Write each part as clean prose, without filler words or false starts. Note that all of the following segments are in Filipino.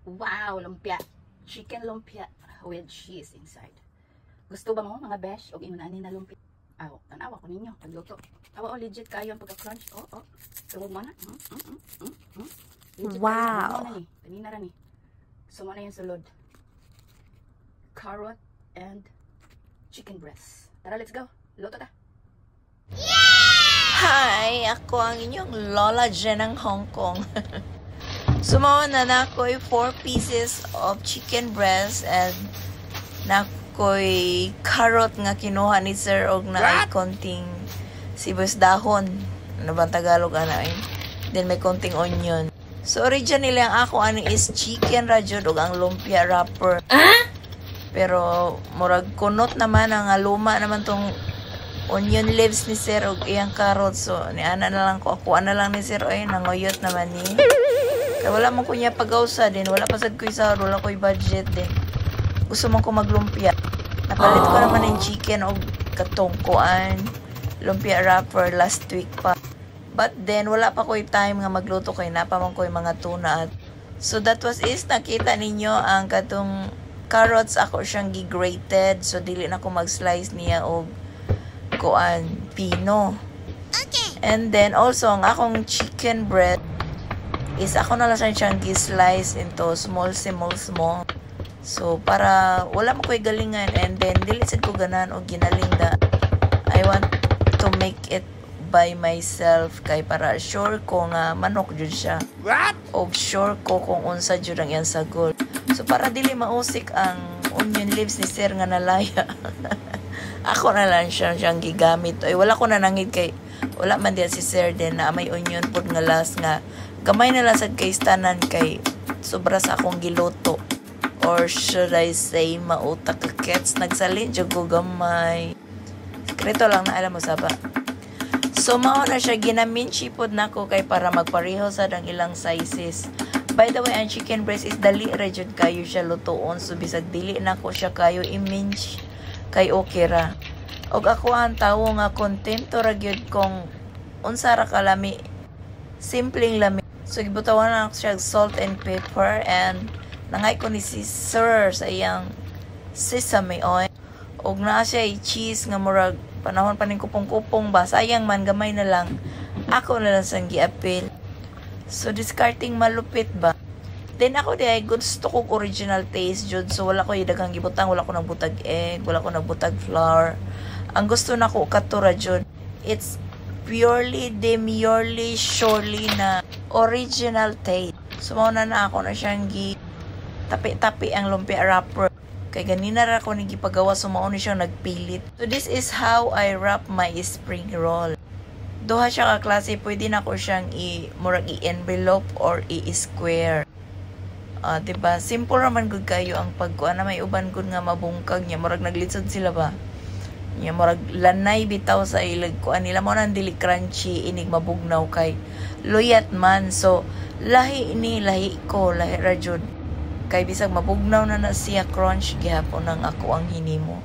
Wow, lumpia. Chicken lumpia with cheese inside. Gusto ba mo mga besh? O inunani na lumpia? Aw, tanawa ko ninyo. Pagluto. Awa, legit kayo ang pagka-crunch. Tungog mo na. Legit Wow. kayo. Kanina rin eh. So, mo na yung sulod. Carrot and chicken breast. Tara, let's go. Luto ta. Hi! Ako ang inyong Lola Jen ng Hong Kong. Sumawa na ako'y 4 pieces of chicken breast and nako'y carrot nga kinuha ni Sir og na ay konting sibuyas dahon. Ano ba Tagalog ana eh? Then may konting onion. So originally ang ako ano is chicken rajud og ang lumpia wrapper. Pero murag kunot naman ang luma naman tong onion leaves ni Sir og iyang carrot. So ni ana na lang ko ako na lang ni Sir ay nanguyot naman ni. Kaya wala man ko niya pagawsa din, wala pa sad ko isa, wala ko budget din. Gusto man ko maglumpia. Napalit ko naman yung chicken o katungkuan, lumpia wrapper last week pa. But then, wala pa ko yung time nga magluto kay napaman ko yung mga tuna. So that was is, nakita ninyo ang katong carrots, ako siyang gigrated. So dili na ko mag-slice niya o kuan, pino. Okay. And then also, ang akong chicken breast, is ako na lang siyang gi-slice into small. So, para wala mo ko'y galingan and then dilisid ko ganan o ginaling da. I want to make it by myself kay para sure ko nga manok jud siya. What? O sure ko kung unsa jud ang iyang sagol. So, para dili mausik ang onion leaves ni Sir nga nalaya. Ako na lang siyang gigamit. Ay, wala ko na nangid kay wala man diya si Sir din na may onion pod nga last nga gamay na lang sad kay stanan kay sobra sa akong giluto. Or should I say mautak kakets nagsalin jud ko gamay. Sekreto lang na alam mo saba. So mao na siya ginaminchi pod nako kay para magpareho sad ang ilang sizes. By the way, ang chicken breast is dali ra jud kayo siya lutoon so bisag dili nako siya kayo i-minch kay okay ra. Og ako ang tawo nga kontento ra gyud kung unsa ra kalami simpleng lami. So gibutawan na ako siya salt and pepper and nangay ko ni si Sir sa iyang sesame oil. Og naa siya cheese nga murag panahon pa ning kupong-kupong ba. Sayang man gamay na lang. Ako na lang sang giapil. So discarding malupit ba. Then ako di ay gusto ko original taste jud. So wala ko daghang gibutang, wala ko nagbutag egg, wala ko nagbutag flour. Ang gusto nako katura jud. It's purely, demurely, surely na original taste. So, mauna na ako na siyang tapi-tapi ang lumpia wrapper. Kay ganina ra ko nagipagawa, so mauna siyang nagpilit. So, this is how I wrap my spring roll. Duha siya ka klase, pwede na ko siyang murag i-envelope or i-square. Diba? Simple naman good kayo ang pagkuha na may uban good nga mabungkag niya. Murag naglitsod sila ba? Yung murag lanay bitaw sa ilag ko nila mo nang dili crunchy inig mabugnaw kay luyat man. So lahi ko ra jud kay bisag mabugnaw na siya crunch gihapon nang ako ang hinimo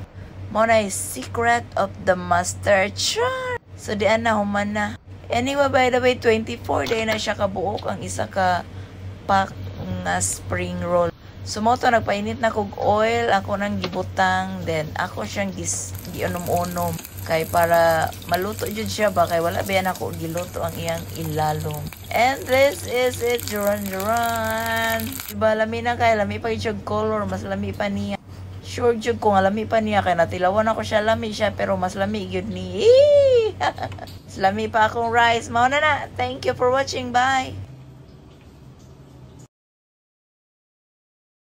mo na secret of the master chef. So diyan na human na. Anyway, by the way, 24 day na siya kabuok ang isa ka pack nga spring roll. So mo to nagpainit na kog oil, ako nang gibutang, then ako siyang giunom-unom kay para maluto jud siya ba kay wala ba ako giluto ang iyang ilalom. And this is it, Duran. Diba lami na kay lami pa yung color, mas lami pa niya. Sure jud ko nga lami pa niya kay natilawan ako siya, lami siya pero mas lami gyud ni. Lami pa akong rice. Mao na na. Thank you for watching. Bye.